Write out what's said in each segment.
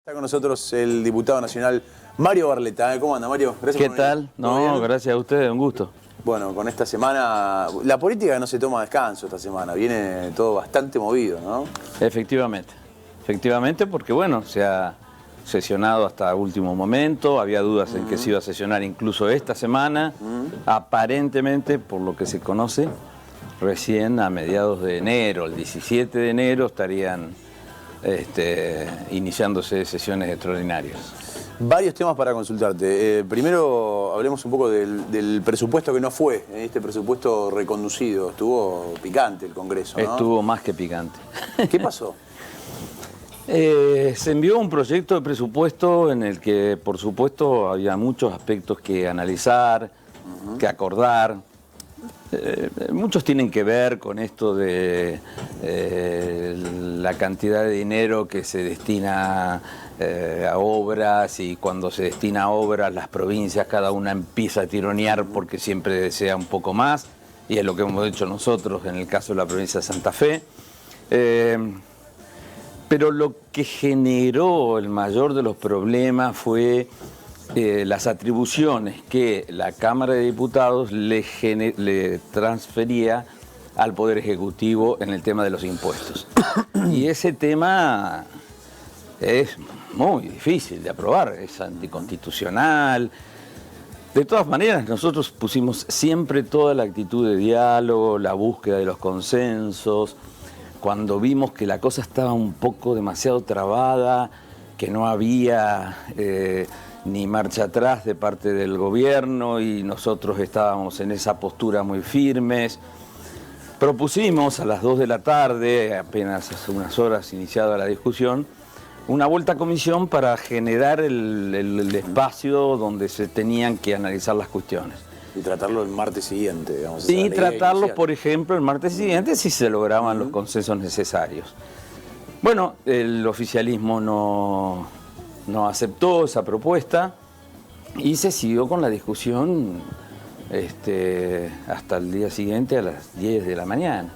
Está con nosotros el diputado nacional Mario Barletta. ¿Cómo anda, Mario? Gracias ¿Qué por tal? No, gracias a ustedes, un gusto. Bueno, con esta semana, la política no se toma descanso esta semana, viene todo bastante movido, ¿no? Efectivamente, porque bueno, se ha sesionado hasta último momento, había dudas en que se iba a sesionar incluso esta semana, aparentemente, por lo que se conoce, recién a mediados de enero, el 17 de enero, estarían iniciándose sesiones extraordinarias. Varios temas para consultarte. Primero hablemos un poco del presupuesto que no fue, este presupuesto reconducido. Estuvo picante el Congreso, ¿no? Estuvo más que picante. ¿Qué pasó? Se envió un proyecto de presupuesto en el que, por supuesto, había muchos aspectos que analizar, que acordar. Muchos tienen que ver con esto de la cantidad de dinero que se destina a obras, y cuando se destina a obras las provincias cada una empieza a tironear porque siempre desea un poco más, y es lo que hemos hecho nosotros en el caso de la provincia de Santa Fe. Pero lo que generó el mayor de los problemas fue las atribuciones que la Cámara de Diputados le transfería al Poder Ejecutivo en el tema de los impuestos. Y ese tema es muy difícil de aprobar, es anticonstitucional. De todas maneras, nosotros pusimos siempre toda la actitud de diálogo, la búsqueda de los consensos. Cuando vimos que la cosa estaba un poco demasiado trabada, que no había ni marcha atrás de parte del gobierno y nosotros estábamos en esa postura muy firmes, propusimos a las 2 de la tarde, apenas hace unas horas iniciada la discusión, una vuelta a comisión para generar el espacio donde se tenían que analizar las cuestiones. Y tratarlo el martes siguiente, digamos. Sí, tratarlo, por ejemplo, el martes siguiente si se lograban los consensos necesarios. Bueno, el oficialismo no aceptó esa propuesta y se siguió con la discusión hasta el día siguiente a las 10 de la mañana,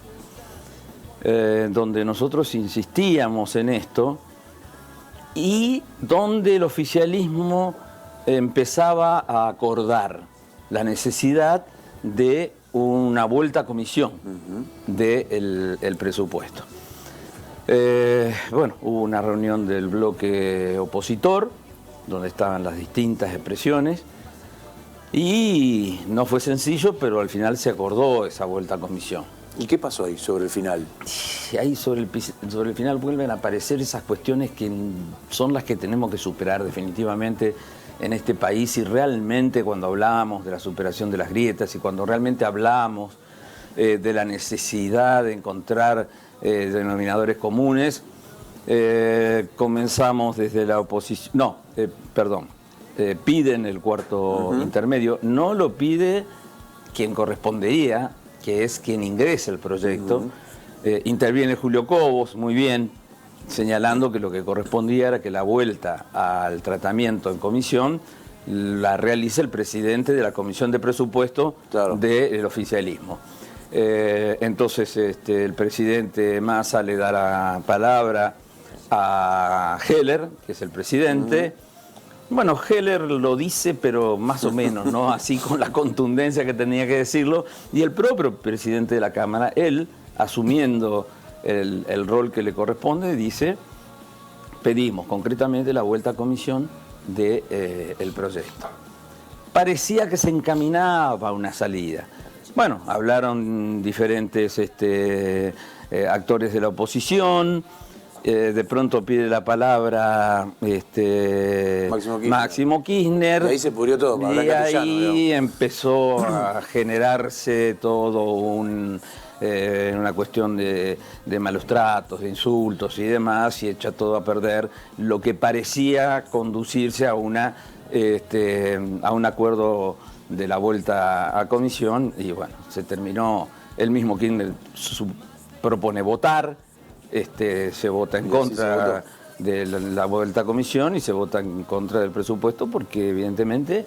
donde nosotros insistíamos en esto y donde el oficialismo empezaba a acordar la necesidad de una vuelta a comisión del presupuesto. Bueno, hubo una reunión del bloque opositor, donde estaban las distintas expresiones, y no fue sencillo, pero al final se acordó esa vuelta a comisión. ¿Y qué pasó ahí sobre el final? Ahí sobre el final vuelven a aparecer esas cuestiones que son las que tenemos que superar definitivamente en este país, y realmente cuando hablamos de la superación de las grietas y cuando realmente hablamos de la necesidad de encontrar denominadores comunes, comenzamos desde la oposición, piden el cuarto intermedio, no lo pide quien correspondería, que es quien ingresa el proyecto. Interviene Julio Cobos, muy bien, señalando que lo que correspondía era que la vuelta al tratamiento en comisión la realice el presidente de la Comisión de Presupuesto del oficialismo. Entonces el presidente Massa le da la palabra a Heller, que es el presidente. Bueno, Heller lo dice, pero más o menos, no así con la contundencia que tenía que decirlo, y el propio presidente de la Cámara, él, asumiendo el rol que le corresponde, dice: pedimos concretamente la vuelta a comisión del proyecto. Parecía que se encaminaba a una salida. Bueno, hablaron diferentes actores de la oposición. De pronto pide la palabra Máximo Kirchner. Y ahí se pudrió todo. Y ahí empezó a generarse todo una cuestión de malos tratos, de insultos y demás, y echa todo a perder lo que parecía conducirse a un acuerdo de la vuelta a comisión. Y bueno, se terminó. El mismo Kirchner propone votar. Se vota en contra de la vuelta a comisión y se vota en contra del presupuesto, porque evidentemente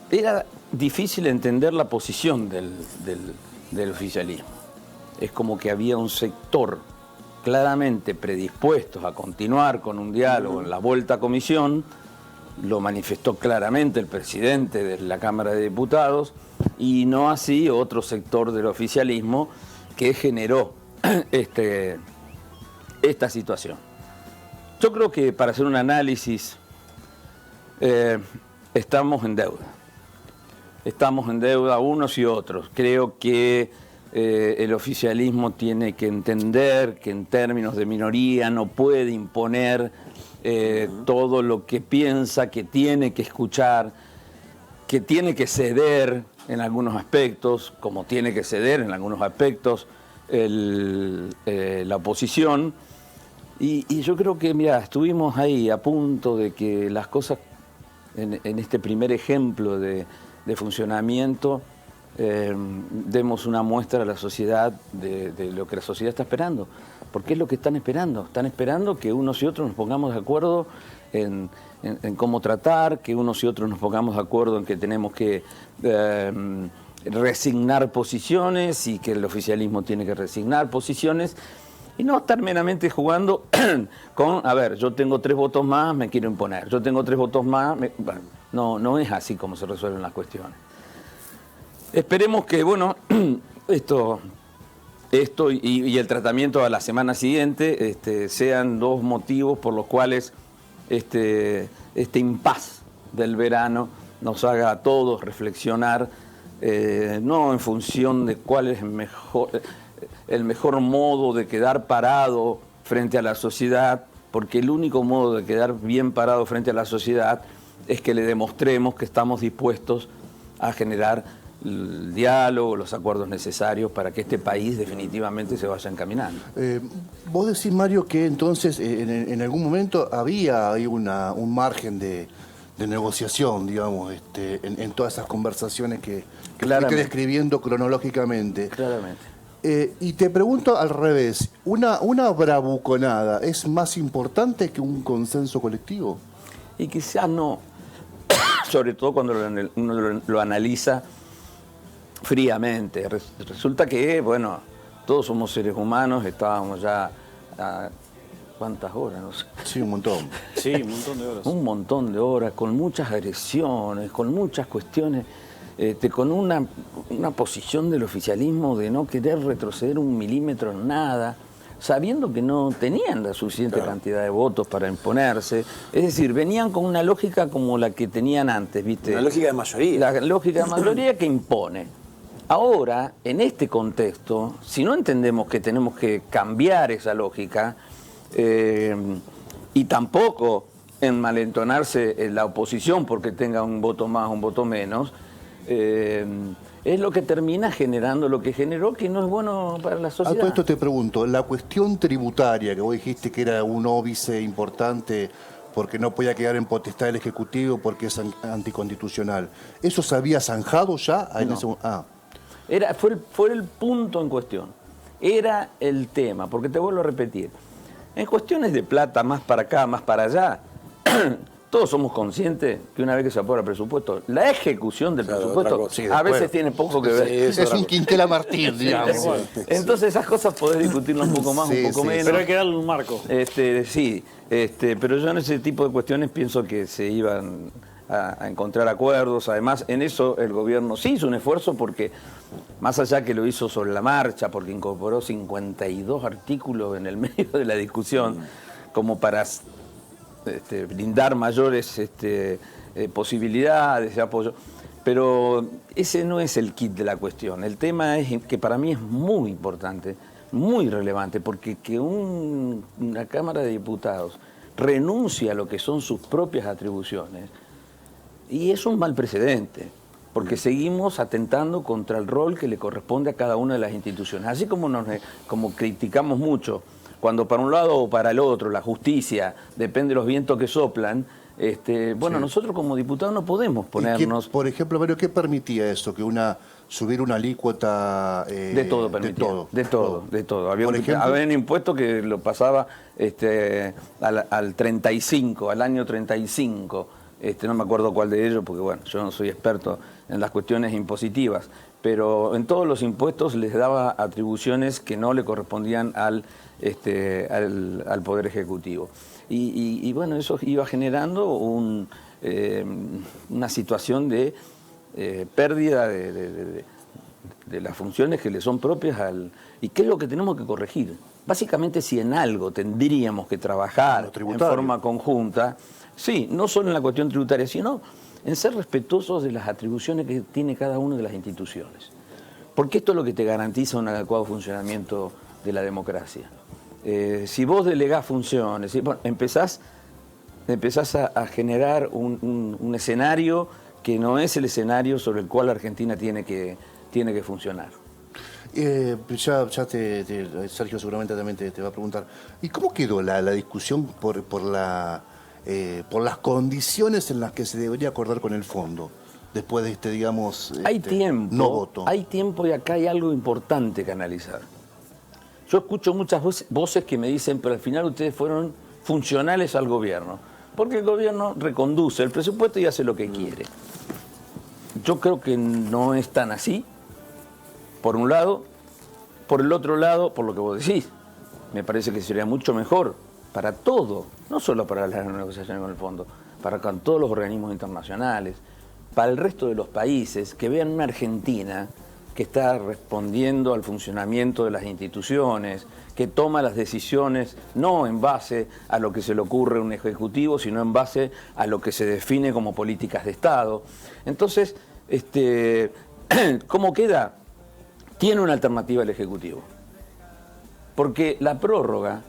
era difícil entender la posición del oficialismo. Es como que había un sector claramente predispuestos a continuar con un diálogo en la vuelta a comisión. Lo manifestó claramente el presidente de la Cámara de Diputados y no así otro sector del oficialismo que generó esta situación. Yo creo que para hacer un análisis estamos en deuda. Estamos en deuda unos y otros. Creo que el oficialismo tiene que entender que en términos de minoría no puede imponer todo lo que piensa, que tiene que escuchar, que tiene que ceder en algunos aspectos, como tiene que ceder en algunos aspectos la oposición. Y yo creo que, mira, estuvimos ahí a punto de que las cosas, en este primer ejemplo de funcionamiento, demos una muestra a la sociedad de lo que la sociedad está esperando. Porque es lo que están esperando. Están esperando que unos y otros nos pongamos de acuerdo en cómo tratar, que unos y otros nos pongamos de acuerdo en que tenemos que resignar posiciones y que el oficialismo tiene que resignar posiciones y no estar meramente jugando con, a ver, yo tengo 3 votos más, me quiero imponer, yo tengo 3 votos más, bueno, no es así como se resuelven las cuestiones. Esperemos que, bueno, esto y el tratamiento a la semana siguiente sean 2 motivos por los cuales este impas del verano nos haga a todos reflexionar, no en función de cuál es el mejor modo de quedar parado frente a la sociedad, porque el único modo de quedar bien parado frente a la sociedad es que le demostremos que estamos dispuestos a generar el diálogo, los acuerdos necesarios para que este país definitivamente se vaya encaminando. Vos decís, Mario, que entonces en algún momento había ahí un margen de negociación, digamos, en todas esas conversaciones que estoy describiendo cronológicamente. Claramente. Y te pregunto al revés, ¿una bravuconada es más importante que un consenso colectivo? Y quizás no, sobre todo cuando uno lo analiza fríamente. Resulta que, bueno, todos somos seres humanos, estábamos ya a ¿cuántas horas? No sé. Sí, un montón. Sí, un montón de horas. Un montón de horas, con muchas agresiones, con muchas cuestiones, con una posición del oficialismo de no querer retroceder un milímetro en nada, sabiendo que no tenían la suficiente cantidad de votos para imponerse. Es decir, venían con una lógica como la que tenían antes, ¿viste? Una lógica de mayoría. La lógica de mayoría que impone. Ahora, en este contexto, si no entendemos que tenemos que cambiar esa lógica, y tampoco envalentonarse la oposición porque tenga un voto más o un voto menos, es lo que termina generando lo que generó, que no es bueno para la sociedad. A todo esto te pregunto, la cuestión tributaria, que vos dijiste que era un óbice importante porque no podía quedar en potestad del Ejecutivo porque es anticonstitucional, ¿eso se había zanjado ya? No. Fue el punto en cuestión, era el tema, porque te vuelvo a repetir, en cuestiones de plata más para acá, más para allá, todos somos conscientes que una vez que se aprueba el presupuesto, la ejecución del presupuesto a veces tiene poco que ver. Sí, es un Quintela Martín, digamos. Entonces esas cosas podés discutirlas un poco más, un poco menos. Pero hay que darle un marco. Pero yo en ese tipo de cuestiones pienso que se iban a encontrar acuerdos. Además, en eso el gobierno sí hizo un esfuerzo porque, más allá que lo hizo sobre la marcha, porque incorporó 52 artículos en el medio de la discusión, como para brindar mayores posibilidades de apoyo. Pero ese no es el kit de la cuestión. El tema es que para mí es muy importante, muy relevante, porque que una Cámara de Diputados renuncie a lo que son sus propias atribuciones, y es un mal precedente, porque seguimos atentando contra el rol que le corresponde a cada una de las instituciones. Así como criticamos mucho cuando para un lado o para el otro la justicia depende de los vientos que soplan, nosotros como diputados no podemos ponernos... Por ejemplo, Mario, ¿qué permitía eso? Que subir una alícuota... de todo permitía. De todo. Había un impuesto que lo pasaba al 35, al año 35. No me acuerdo cuál de ellos, porque bueno, yo no soy experto en las cuestiones impositivas, pero en todos los impuestos les daba atribuciones que no le correspondían al Poder Ejecutivo. Y bueno, eso iba generando una situación de pérdida de las funciones que le son propias ¿Y qué es lo que tenemos que corregir? Básicamente, si en algo tendríamos que trabajar en forma conjunta, sí, no solo en la cuestión tributaria, sino en ser respetuosos de las atribuciones que tiene cada una de las instituciones. Porque esto es lo que te garantiza un adecuado funcionamiento de la democracia. Si vos delegás funciones, bueno, empezás a generar un escenario que no es el escenario sobre el cual la Argentina tiene que funcionar. Sergio seguramente también te va a preguntar, ¿y cómo quedó la discusión por las condiciones en las que se debería acordar con el fondo? Después de hay tiempo, no voto. Hay tiempo y acá hay algo importante que analizar. Yo escucho muchas voces que me dicen, pero al final ustedes fueron funcionales al gobierno, porque el gobierno reconduce el presupuesto y hace lo que quiere. Yo creo que no es tan así, por un lado. Por el otro lado, por lo que vos decís, me parece que sería mucho mejor para todo, no solo para las negociaciones con el fondo, para con todos los organismos internacionales, para el resto de los países, que vean una Argentina que está respondiendo al funcionamiento de las instituciones, que toma las decisiones no en base a lo que se le ocurre a un ejecutivo, sino en base a lo que se define como políticas de Estado. Entonces, ¿cómo queda? Tiene una alternativa el Ejecutivo. Porque la prórroga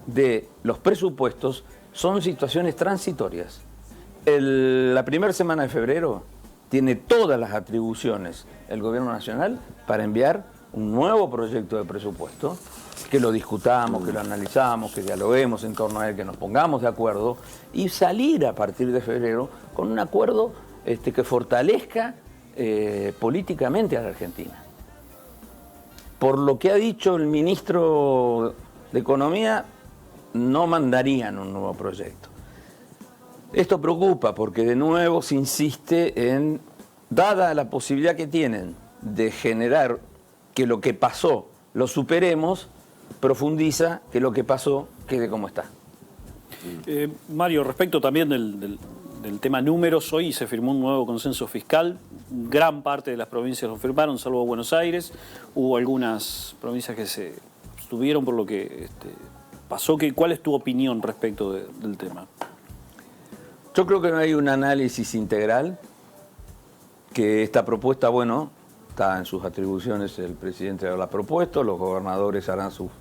de los presupuestos son situaciones transitorias. La primera semana de febrero tiene todas las atribuciones el Gobierno Nacional para enviar un nuevo proyecto de presupuesto, que lo discutamos, que lo analizamos, que dialoguemos en torno a él, que nos pongamos de acuerdo y salir a partir de febrero con un acuerdo que fortalezca políticamente a la Argentina. Por lo que ha dicho el ministro de Economía, no mandarían un nuevo proyecto. Esto preocupa porque de nuevo se insiste en, dada la posibilidad que tienen de generar que lo que pasó lo superemos, profundiza que lo que pasó quede como está. Mario, respecto también del tema números, hoy se firmó un nuevo consenso fiscal, gran parte de las provincias lo firmaron, salvo Buenos Aires, hubo algunas provincias que se abstuvieron por lo que pasó. ¿Cuál es tu opinión respecto del tema? Yo creo que no hay un análisis integral, que esta propuesta, bueno, está en sus atribuciones, el presidente la ha propuesto, los gobernadores harán sus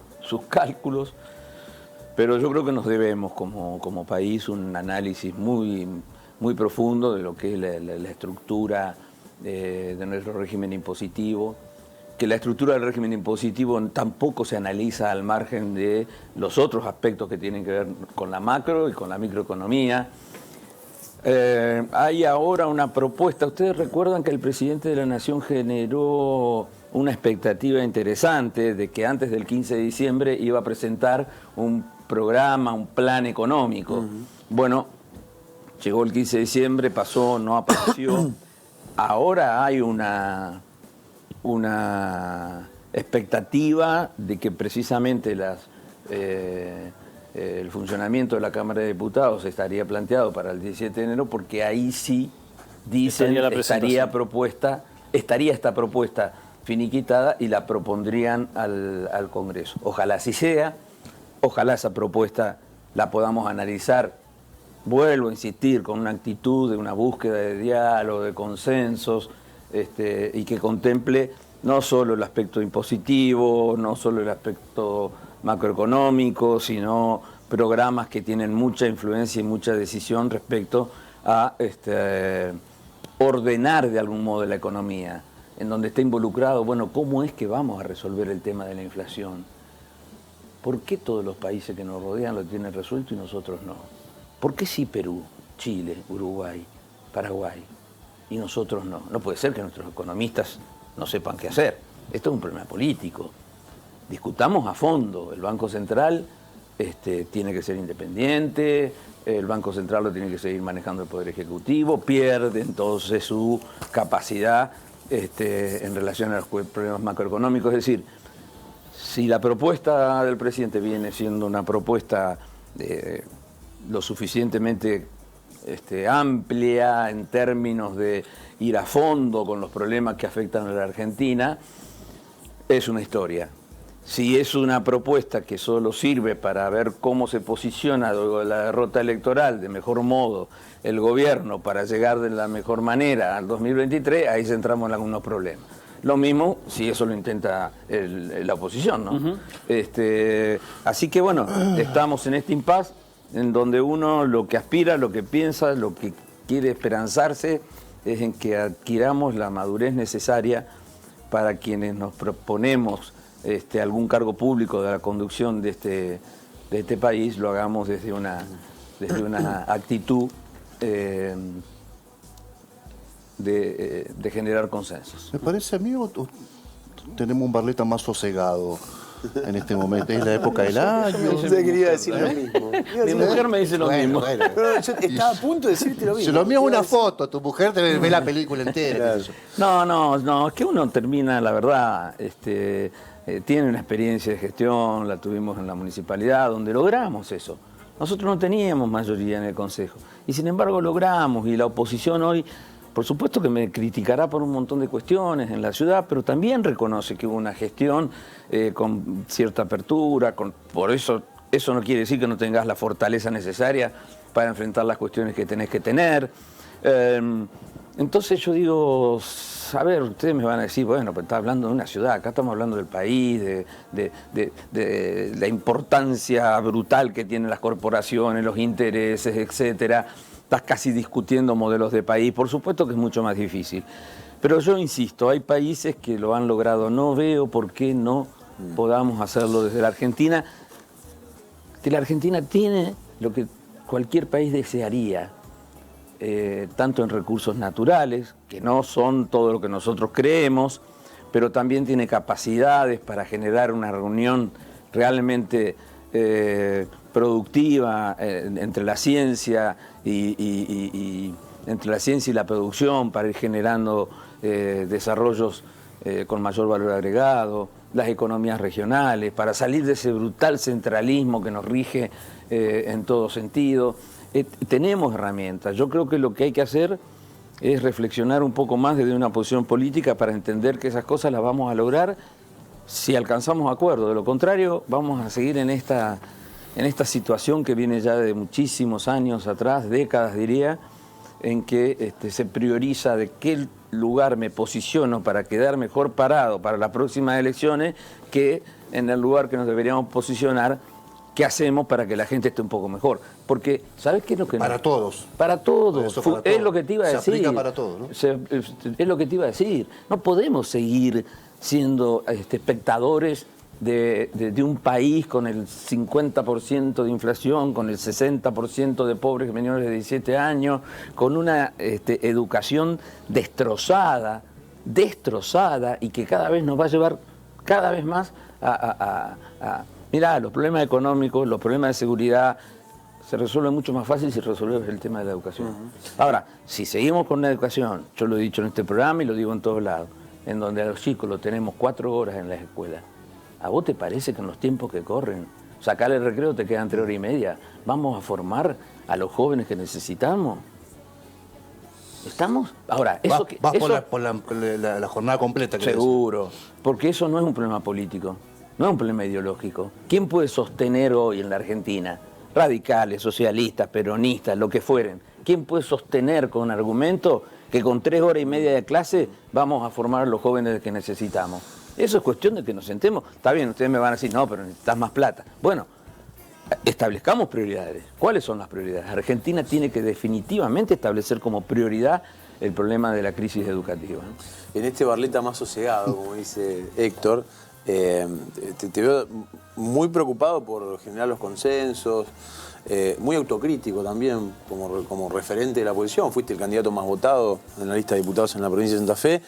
cálculos, pero yo creo que nos debemos como país un análisis muy profundo de lo que es la estructura de nuestro régimen impositivo, que la estructura del régimen impositivo tampoco se analiza al margen de los otros aspectos que tienen que ver con la macro y con la microeconomía. Hay ahora una propuesta. Ustedes recuerdan que el presidente de la Nación generó una expectativa interesante de que antes del 15 de diciembre iba a presentar un programa, un plan económico. Bueno, llegó el 15 de diciembre, pasó, no apareció. Ahora hay una expectativa de que precisamente el funcionamiento de la Cámara de Diputados estaría planteado para el 17 de enero, porque ahí sí dicen estaría esta propuesta finiquitada y la propondrían al Congreso. Ojalá así sea, ojalá esa propuesta la podamos analizar, vuelvo a insistir, con una actitud de una búsqueda de diálogo, de consensos, y que contemple no solo el aspecto impositivo, no solo el aspecto macroeconómico, sino programas que tienen mucha influencia y mucha decisión respecto a ordenar de algún modo la economía, en donde está involucrado, bueno, ¿cómo es que vamos a resolver el tema de la inflación? ¿Por qué todos los países que nos rodean lo tienen resuelto y nosotros no? ¿Por qué sí Perú, Chile, Uruguay, Paraguay y nosotros no? No puede ser que nuestros economistas no sepan qué hacer. Esto es un problema político. Discutamos a fondo. El Banco Central tiene que ser independiente, el Banco Central lo tiene que seguir manejando el Poder Ejecutivo, pierde entonces su capacidad en relación a los problemas macroeconómicos. Es decir, si la propuesta del presidente viene siendo una propuesta lo suficientemente amplia en términos de ir a fondo con los problemas que afectan a la Argentina, es una historia. Si es una propuesta que solo sirve para ver cómo se posiciona luego de la derrota electoral de mejor modo el gobierno para llegar de la mejor manera al 2023, ahí centramos en algunos problemas. Lo mismo si eso lo intenta la oposición, ¿no? Así que bueno, estamos en este impasse en donde uno lo que aspira, lo que piensa, lo que quiere esperanzarse es en que adquiramos la madurez necesaria para quienes nos proponemos algún cargo público de la conducción de este país, lo hagamos desde una actitud de generar consensos. Me parece a mí tenemos un Barletta más sosegado en este momento. Es la época del año. Usted quería decir lo mismo. Mi mujer me dice lo mismo. Bueno. Yo estaba a punto de decirte lo mismo. Se lo mío es una foto, tu mujer te ve la película entera. No, es que uno termina, la verdad, tiene una experiencia de gestión, la tuvimos en la municipalidad, donde logramos eso. Nosotros no teníamos mayoría en el Consejo, y sin embargo logramos, y la oposición hoy, por supuesto que me criticará por un montón de cuestiones en la ciudad, pero también reconoce que hubo una gestión con cierta apertura, por eso no quiere decir que no tengas la fortaleza necesaria para enfrentar las cuestiones que tenés que tener. Entonces yo digo, a ver, ustedes me van a decir, bueno, pero está hablando de una ciudad, acá estamos hablando del país, de la importancia brutal que tienen las corporaciones, los intereses, etcétera. Estás casi discutiendo modelos de país, por supuesto que es mucho más difícil. Pero yo insisto, hay países que lo han logrado, no veo por qué no podamos hacerlo desde la Argentina. Que la Argentina tiene lo que cualquier país desearía, tanto en recursos naturales, que no son todo lo que nosotros creemos, pero también tiene capacidades para generar una reunión realmente productiva entre la ciencia y entre la ciencia y la producción, para ir generando desarrollos con mayor valor agregado, las economías regionales, para salir de ese brutal centralismo que nos rige en todo sentido. Tenemos herramientas. Yo creo que lo que hay que hacer es reflexionar un poco más desde una posición política para entender que esas cosas las vamos a lograr si alcanzamos acuerdo. De lo contrario, vamos a seguir en esta situación que viene ya de muchísimos años atrás, décadas diría, en que se prioriza de qué lugar me posiciono para quedar mejor parado para las próximas elecciones que en el lugar que nos deberíamos posicionar, qué hacemos para que la gente esté un poco mejor. Porque, ¿sabes qué es lo que Para todos. Para todos. Eso para es todos. lo que te iba a decir. Se aplica para todos, ¿no? Es lo que te iba a decir. No podemos seguir siendo espectadores de un país con el 50% de inflación, con el 60% de pobres menores de 17 años, con una educación destrozada y que cada vez nos va a llevar cada vez más mirá, los problemas económicos, los problemas de seguridad se resuelven mucho más fácil si resolvemos el tema de la educación. Ahora, si seguimos con la educación, yo lo he dicho en este programa y lo digo en todos lados, en donde a los chicos lo tenemos 4 horas en las escuelas, ¿a vos te parece que en los tiempos que corren, sacarle el recreo te quedan 3 horas y media, vamos a formar a los jóvenes que necesitamos? ¿Estamos? Ahora, eso que... Vas por la jornada completa. Seguro, porque eso no es un problema político, no es un problema ideológico. ¿Quién puede sostener hoy en la Argentina, radicales, socialistas, peronistas, lo que fueren, quién puede sostener con argumento que con 3 horas y media de clase vamos a formar a los jóvenes que necesitamos? Eso es cuestión de que nos sentemos. Está bien, ustedes me van a decir, no, pero necesitas más plata. Bueno, establezcamos prioridades. ¿Cuáles son las prioridades? Argentina tiene que definitivamente establecer como prioridad el problema de la crisis educativa. En este Barletta más sosegado, como dice Héctor, te veo muy preocupado por generar los consensos, muy autocrítico también como referente de la oposición. Fuiste el candidato más votado en la lista de diputados en la provincia de Santa Fe.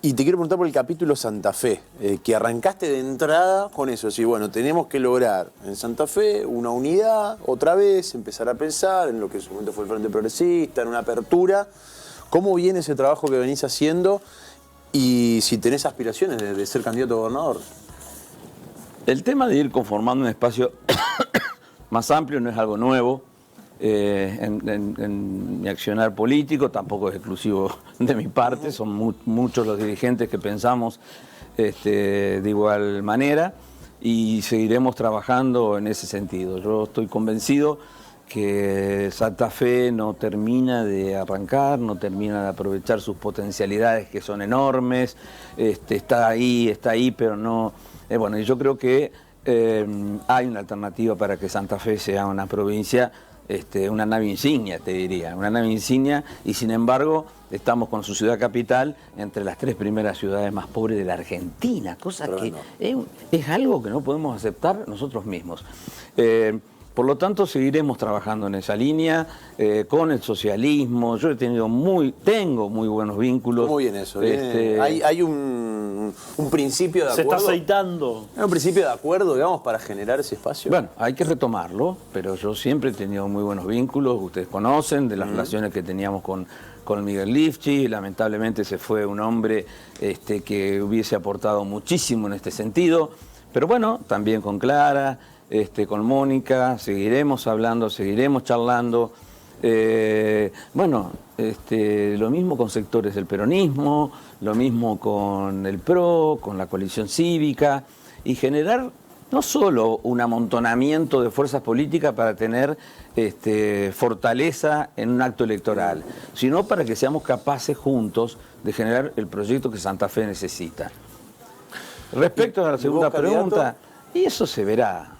Y te quiero preguntar por el capítulo Santa Fe, que arrancaste de entrada con eso. Decir, bueno, tenemos que lograr en Santa Fe una unidad, otra vez, empezar a pensar en lo que en su momento fue el Frente Progresista, en una apertura. ¿Cómo viene ese trabajo que venís haciendo? Y si tenés aspiraciones de ser candidato a gobernador. El tema de ir conformando un espacio más amplio no es algo nuevo en mi accionar político, tampoco es exclusivo de mi parte, son muchos los dirigentes que pensamos de igual manera y seguiremos trabajando en ese sentido. Yo estoy convencido que Santa Fe no termina de arrancar, no termina de aprovechar sus potencialidades que son enormes, está ahí, pero no... bueno, yo creo que hay una alternativa para que Santa Fe sea una provincia, una nave insignia, te diría, una nave insignia, y sin embargo estamos con su ciudad capital entre las 3 primeras ciudades más pobres de la Argentina, cosa pero que no. Es algo que no podemos aceptar nosotros mismos. Por lo tanto, seguiremos trabajando en esa línea, con el socialismo. Yo tengo muy buenos vínculos. Muy bien eso. Hay un principio de acuerdo. Se está aceitando. Hay un principio de acuerdo, digamos, para generar ese espacio. Bueno, hay que retomarlo, pero yo siempre he tenido muy buenos vínculos. Ustedes conocen de las relaciones que teníamos con Miguel Lifchi. Lamentablemente se fue un hombre que hubiese aportado muchísimo en este sentido. Pero bueno, también con Clara. Con Mónica, seguiremos hablando, seguiremos charlando. Bueno, lo mismo con sectores del peronismo, lo mismo con el PRO, con la coalición cívica, y generar no solo un amontonamiento de fuerzas políticas para tener fortaleza en un acto electoral, sino para que seamos capaces juntos de generar el proyecto que Santa Fe necesita. Respecto a la segunda pregunta, y eso se verá.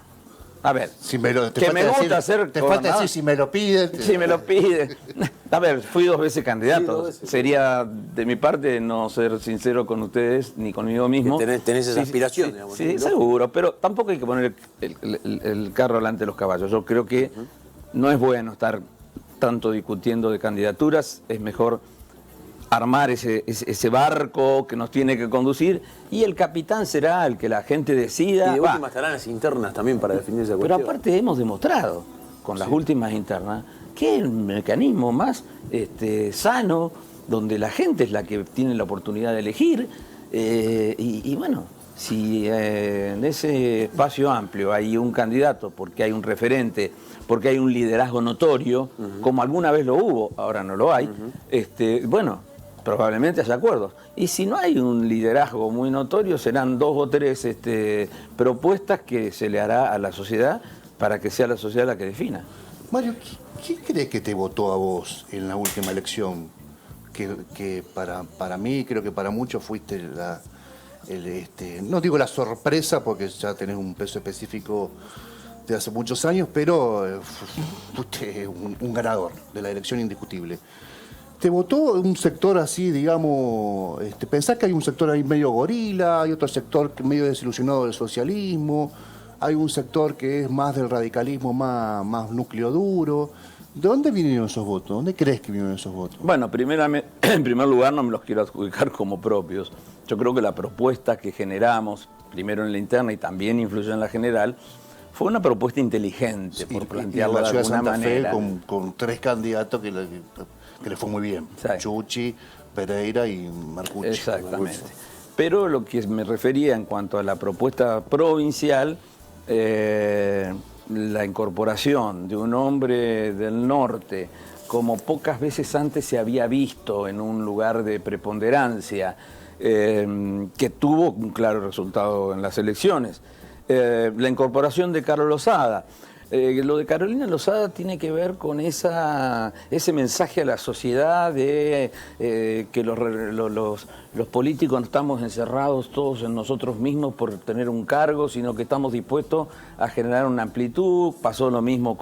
A ver, si me lo, que me gusta hacer... Te falta decir si me lo piden. Si me lo piden. A ver, fui 2 veces candidato. Sí, 2 veces. Sería de mi parte no ser sincero con ustedes ni conmigo mismo. Tenés esa aspiración, digamos. Sí, seguro, pero tampoco hay que poner el carro delante de los caballos. Yo creo que no es bueno estar tanto discutiendo de candidaturas, es mejor armar ese barco que nos tiene que conducir y el capitán será el que la gente decida. Y de última estarán las internas también para definir esa cuestión. Pero aparte hemos demostrado con las últimas internas que es un mecanismo más sano, donde la gente es la que tiene la oportunidad de elegir y bueno, si en ese espacio amplio hay un candidato porque hay un referente, porque hay un liderazgo notorio, como alguna vez lo hubo, ahora no lo hay, bueno, probablemente haya acuerdos. Y si no hay un liderazgo muy notorio, serán 2 o 3 propuestas que se le hará a la sociedad para que sea la sociedad la que defina. Mario, ¿quién crees que te votó a vos en la última elección? Que para mí, creo que para muchos fuiste no digo la sorpresa, porque ya tenés un peso específico de hace muchos años, pero fuiste un ganador de la elección indiscutible. ¿Te votó un sector así, digamos, pensás que hay un sector ahí medio gorila, hay otro sector medio desilusionado del socialismo, hay un sector que es más del radicalismo, más núcleo duro? ¿De dónde vinieron esos votos? ¿Dónde crees que vinieron esos votos? Bueno, en primer lugar no me los quiero adjudicar como propios. Yo creo que la propuesta que generamos, primero en la interna y también influyó en la general, fue una propuesta inteligente, por plantearlo de alguna manera. Con 3 candidatos que le fue muy bien. Sí. Chuchi, Pereira y Marcucci. Exactamente. Pero lo que me refería en cuanto a la propuesta provincial, la incorporación de un hombre del norte, como pocas veces antes se había visto en un lugar de preponderancia, que tuvo un claro resultado en las elecciones. La incorporación de Carlos Lozada. Lo de Carolina Lozada tiene que ver con ese mensaje a la sociedad de que los políticos no estamos encerrados todos en nosotros mismos por tener un cargo, sino que estamos dispuestos a generar una amplitud. Pasó lo mismo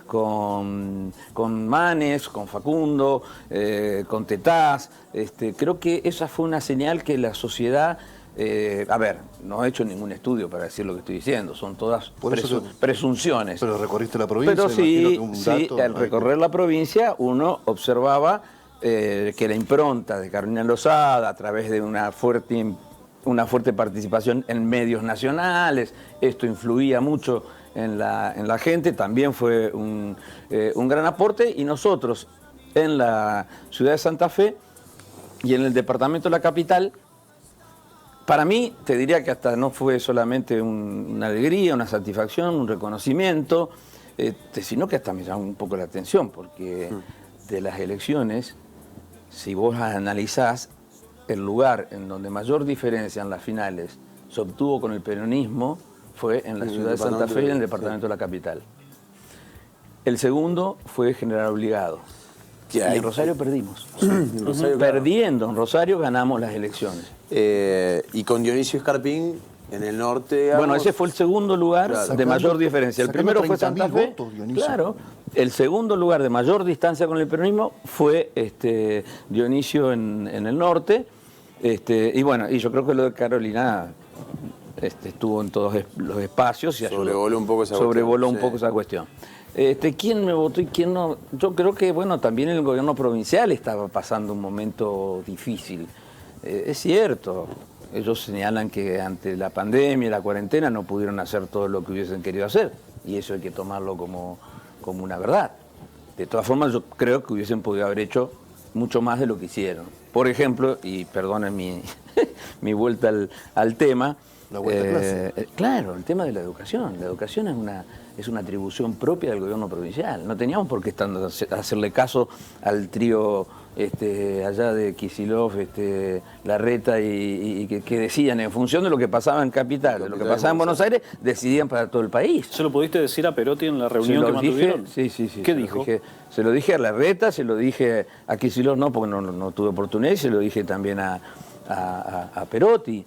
con Manes, con Facundo, con Tetaz. Creo que esa fue una señal que la sociedad... a ver, no he hecho ningún estudio para decir lo que estoy diciendo, son todas presunciones. Pero recorriste la provincia. Pero sí, al recorrer la provincia uno observaba que la impronta de Carolina Lozada, a través de una fuerte participación en medios nacionales, esto influía mucho en la gente, también fue un gran aporte, y nosotros en la ciudad de Santa Fe y en el departamento de la capital Para mí, te diría que hasta no fue solamente una alegría, una satisfacción, un reconocimiento, sino que hasta me llamó un poco la atención, porque de las elecciones, si vos analizás, el lugar en donde mayor diferencia en las finales se obtuvo con el peronismo fue en la ciudad de Santa Fe y en el departamento de la capital. El segundo fue General Obligado. Y en Rosario perdimos. En Rosario, perdiendo en Rosario ganamos las elecciones. Y con Dionisio Escarpín en el norte. Digamos, bueno, ese fue el segundo lugar de mayor diferencia. El primero fue Santa Fe. Votos, Dionisio. Claro. El segundo lugar de mayor distancia con el peronismo fue Dionisio en el norte. Y bueno, y yo creo que lo de Carolina estuvo en todos los espacios y sobrevoló un poco esa cuestión. ¿Quién me votó y quién no? Yo creo que, bueno, también el gobierno provincial estaba pasando un momento difícil. Es cierto, ellos señalan que ante la pandemia y la cuarentena no pudieron hacer todo lo que hubiesen querido hacer, y eso hay que tomarlo como una verdad. De todas formas, yo creo que hubiesen podido haber hecho mucho más de lo que hicieron. Por ejemplo, y perdonen mi vuelta al tema, la vuelta a clase. Claro, el tema de la educación. La educación es una atribución propia del gobierno provincial. No teníamos por qué hacerle caso al trío allá de Kicillof, Larreta y que decían, en función de lo que pasaba en Capital, de lo que pasaba en Buenos Aires, decidían para todo el país. ¿Se lo pudiste decir a Perotti en la reunión que mantuvieron? Sí. ¿Qué dijo? Se lo dije a Larreta, se lo dije a Kicillof, no, porque no tuve oportunidad, y se lo dije también a Perotti.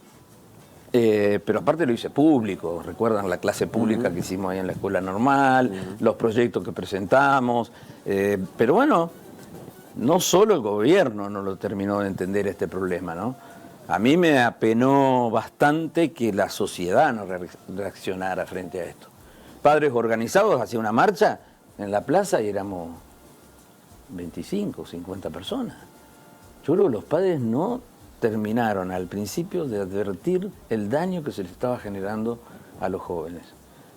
Pero aparte lo hice público, recuerdan la clase pública que hicimos ahí en la escuela normal, los proyectos que presentamos, pero bueno, no solo el gobierno no lo terminó de entender este problema, ¿no? A mí me apenó bastante que la sociedad no reaccionara frente a esto. Padres organizados hacían una marcha en la plaza y éramos 25, 50 personas. Yo creo que los padres no terminaron al principio de advertir el daño que se les estaba generando a los jóvenes.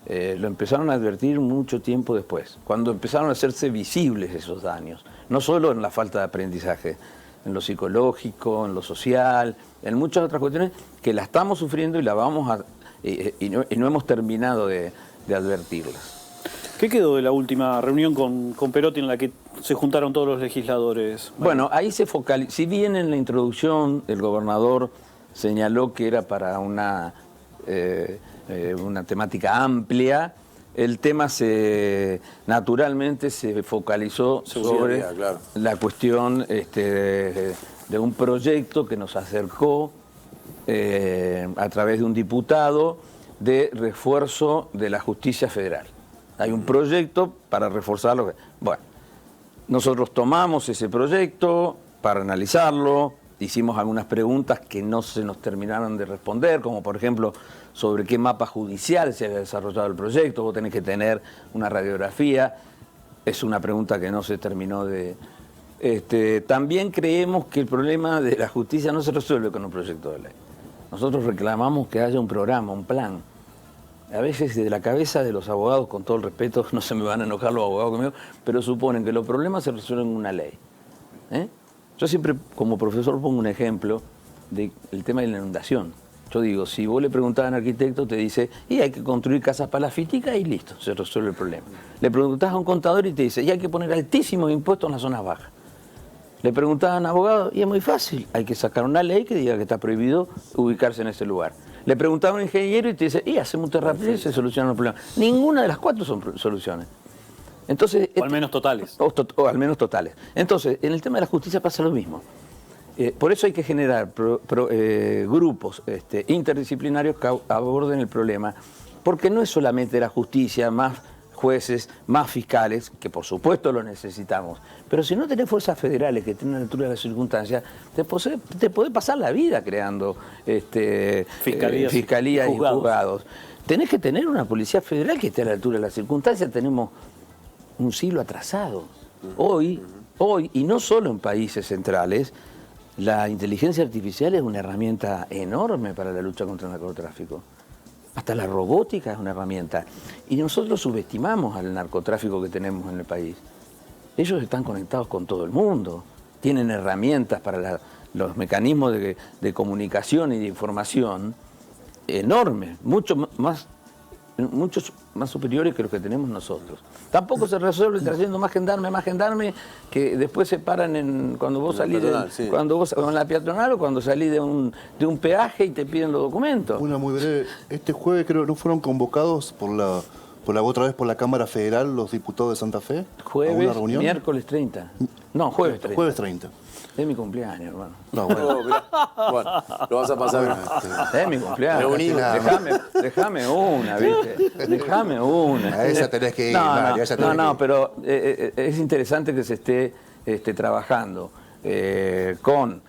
Lo empezaron a advertir mucho tiempo después, cuando empezaron a hacerse visibles esos daños, no solo en la falta de aprendizaje, en lo psicológico, en lo social, en muchas otras cuestiones que la estamos sufriendo y la vamos y no hemos terminado de advertirlas. ¿Qué quedó de la última reunión con Perotti en la que se juntaron todos los legisladores? Bueno, ahí se focalizó. Si bien en la introducción el gobernador señaló que era para una temática amplia, el tema naturalmente se focalizó sobre la cuestión de un proyecto que nos acercó a través de un diputado de refuerzo de la justicia federal. Hay un proyecto para reforzarlo. Bueno, nosotros tomamos ese proyecto para analizarlo, hicimos algunas preguntas que no se nos terminaron de responder, como por ejemplo, sobre qué mapa judicial se había desarrollado el proyecto, vos tenés que tener una radiografía, es una pregunta que no se terminó de... También creemos que el problema de la justicia no se resuelve con un proyecto de ley. Nosotros reclamamos que haya un programa, un plan. A veces de la cabeza de los abogados, con todo el respeto, no se me van a enojar los abogados conmigo, pero suponen que los problemas se resuelven en una ley. Yo siempre, como profesor, pongo un ejemplo del tema de la inundación. Yo digo, si vos le preguntás a un arquitecto, te dice, y hay que construir casas palafíticas y listo, se resuelve el problema. Le preguntás a un contador y te dice, y hay que poner altísimos impuestos en las zonas bajas. Le preguntás a un abogado, y es muy fácil, hay que sacar una ley que diga que está prohibido ubicarse en ese lugar. Le preguntaba a un ingeniero y te dice, hacemos un terraplén y se solucionan los problemas. Ninguna de las cuatro son soluciones. Entonces, o al menos totales. O al menos totales. Entonces, en el tema de la justicia pasa lo mismo. Por eso hay que generar grupos interdisciplinarios que aborden el problema, porque no es solamente la justicia, más jueces, más fiscales, que por supuesto lo necesitamos, pero si no tenés fuerzas federales que estén a la altura de las circunstancias, te podés pasar la vida creando fiscalías y juzgados. Tenés que tener una policía federal que esté a la altura de las circunstancias. Tenemos un siglo atrasado. Hoy, y no solo en países centrales, la inteligencia artificial es una herramienta enorme para la lucha contra el narcotráfico. Hasta la robótica es una herramienta. Y nosotros subestimamos al narcotráfico que tenemos en el país. Ellos están conectados con todo el mundo. Tienen herramientas para los mecanismos de comunicación y de información enormes, muchos más superiores que los que tenemos nosotros. Tampoco se resuelve trayendo más gendarme, que después se paran cuando vos salís en la peatonal o cuando salís de un peaje y te piden los documentos. Una muy breve. Este jueves creo que no fueron convocados por otra vez por la Cámara Federal los diputados de Santa Fe. Jueves, a una reunión. miércoles 30. No, jueves 30. Jueves 30. Es mi cumpleaños, hermano. No, bueno. Bueno, lo vas a pasar bien. Es mi cumpleaños. Déjame una, ¿viste? Déjame una. A esa tenés que ir, Mario, pero es interesante que se esté trabajando con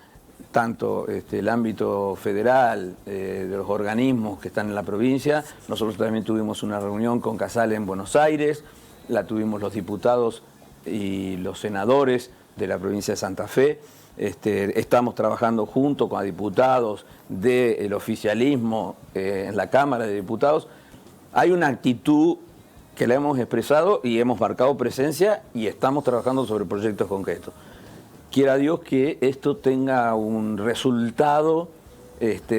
tanto el ámbito federal, de los organismos que están en la provincia. Nosotros también tuvimos una reunión con Casale en Buenos Aires, la tuvimos los diputados y los senadores de la provincia de Santa Fe. Estamos trabajando junto con diputados del oficialismo en la Cámara de Diputados. Hay una actitud que la hemos expresado y hemos marcado presencia y estamos trabajando sobre proyectos concretos. Quiera Dios que esto tenga un resultado.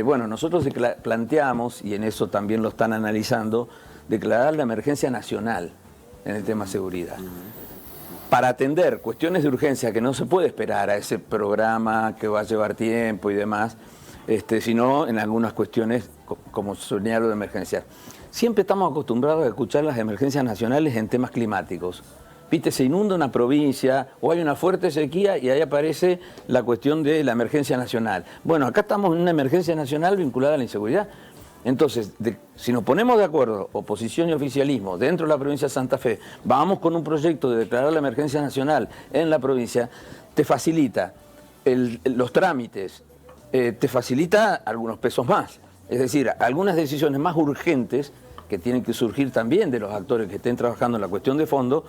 Bueno, nosotros planteamos, y en eso también lo están analizando, declarar la emergencia nacional en el tema seguridad. Para atender cuestiones de urgencia que no se puede esperar a ese programa que va a llevar tiempo y demás, sino en algunas cuestiones como señalo de emergencia. Siempre estamos acostumbrados a escuchar las emergencias nacionales en temas climáticos. Viste, se inunda una provincia o hay una fuerte sequía y ahí aparece la cuestión de la emergencia nacional. Bueno, acá estamos en una emergencia nacional vinculada a la inseguridad. Entonces, si nos ponemos de acuerdo, oposición y oficialismo, dentro de la provincia de Santa Fe, vamos con un proyecto de declarar la emergencia nacional en la provincia, te facilita los trámites, te facilita algunos pesos más. Es decir, algunas decisiones más urgentes que tienen que surgir también de los actores que estén trabajando en la cuestión de fondo,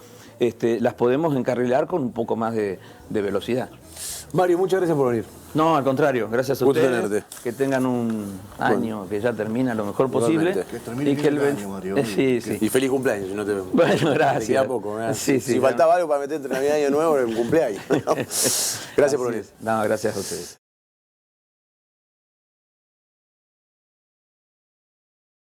las podemos encarrilar con un poco más de velocidad. Mario, muchas gracias por venir. No, al contrario, gracias a Gusto ustedes. tenerte. Que tengan un año que ya termina lo mejor posible. Que termine y que bien el año, Mario. Sí. Y feliz cumpleaños, si no te vemos. Bueno, gracias. Te queda poco, ¿verdad? Sí, si faltaba algo para meter entre Navidad y Año Nuevo, era un cumpleaños. Gracias por venir. No, gracias a ustedes.